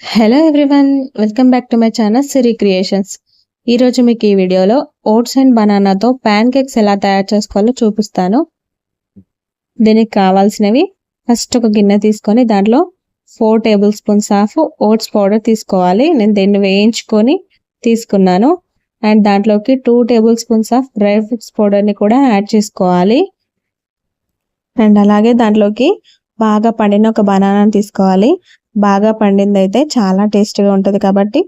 Hello everyone, welcome back to my channel Siri creations. ఈరోజు మీకు ఈ వీడియోలో ఓట్స్ అండ్ బనానాతో ప్యాన్ కేక్స్ ఎలా తయారు చేసుకోవాలో చూపిస్తాను. దీనికి కావాల్సినవి, ఫస్ట్ ఒక గిన్నె తీసుకొని దాంట్లో 4 table spoons of votes powder తీసుకోవాలి. నేను దీన్ని వేయించుకొని తీసుకున్నాను. అండ్ దాంట్లోకి 2 table spoons of dry fruits పౌడర్ని కూడా యాడ్ చేసుకోవాలి. అండ్ అలాగే దాంట్లోకి బాగా పండిన ఒక బనానాని తీసుకోవాలి. బాగా పండింది అయితే చాలా టేస్టీగా ఉంటుంది కాబట్టి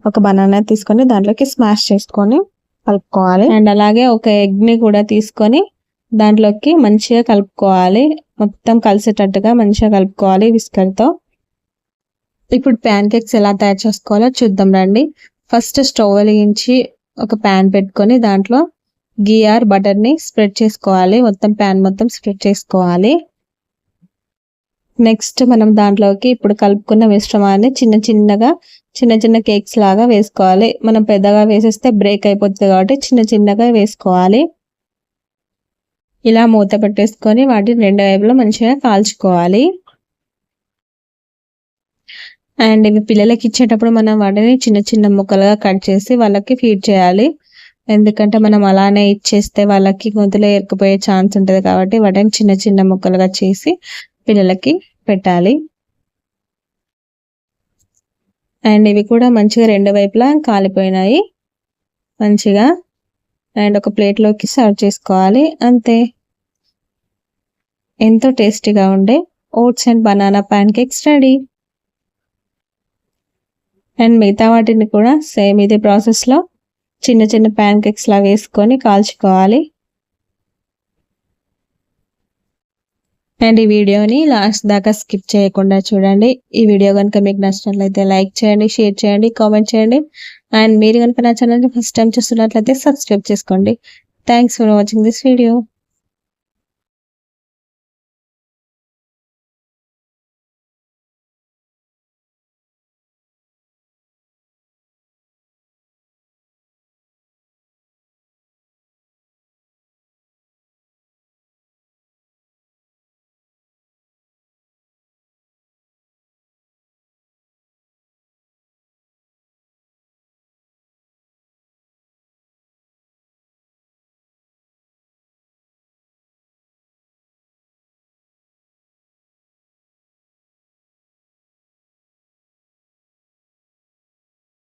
ఒక బనానా తీసుకొని దాంట్లోకి స్మాష్ చేసుకొని కలుపుకోవాలి. అండ్ అలాగే ఒక ఎగ్ని కూడా తీసుకొని దాంట్లోకి మంచిగా కలుపుకోవాలి. మొత్తం కలిసేటట్టుగా మంచిగా కలుపుకోవాలి విస్కర్తో. ఇప్పుడు ప్యాన్ కేక్స్ ఎలా తయారు చేసుకోవాలో చూద్దాం రండి. ఫస్ట్ స్టవ్ వెలిగించి ఒక ప్యాన్ పెట్టుకొని దాంట్లో గీ ఆర్ బటర్ని స్ప్రెడ్ చేసుకోవాలి. మొత్తం ప్యాన్ మొత్తం స్ప్రెడ్ చేసుకోవాలి. నెక్స్ట్ మనం దాంట్లోకి ఇప్పుడు కలుపుకున్న మిశ్రమాన్ని చిన్న చిన్న కేక్స్ లాగా వేసుకోవాలి. మనం పెద్దగా వేసేస్తే బ్రేక్ అయిపోతుంది కాబట్టి చిన్నగా వేసుకోవాలి. ఇలా మూత పెట్టేసుకొని వాటిని 2 వైపులా మంచిగా కాల్చుకోవాలి. అండ్ ఇవి పిల్లలకి ఇచ్చేటప్పుడు మనం వాటిని చిన్న ముక్కలుగా కట్ చేసి వాళ్ళకి ఫీడ్ చేయాలి. ఎందుకంటే మనం అలానే ఇచ్చేస్తే వాళ్ళకి గొంతులో ఎరుకుపోయే ఛాన్స్ ఉంటుంది కాబట్టి వాటిని చిన్న ముక్కలుగా చేసి పిల్లలకి పెట్టాలి. అండ్ ఇవి కూడా మంచిగా 2 వైపులా కాలిపోయినాయి మంచిగా. అండ్ ఒక ప్లేట్లోకి సర్వ్ చేసుకోవాలి. అంతే, ఎంతో టేస్టీగా ఉండే oats and banana pancakes ready. And మిగతా వాటిని కూడా సేమ్ ఇదే ప్రాసెస్లో చిన్న ప్యాన్ కేక్స్ లా వేసుకొని కాల్చుకోవాలి. అండ్ ఈ వీడియోని లాస్ట్ దాకా స్కిప్ చేయకుండా చూడండి. ఈ వీడియో కనుక మీకు నచ్చినట్లయితే లైక్ చేయండి, షేర్ చేయండి, కామెంట్ చేయండి. అండ్ మీరు కనుక నా ఛానల్ని ఫస్ట్ టైం చూస్తున్నట్లయితే సబ్స్క్రైబ్ చేసుకోండి. Thanks for watching this video.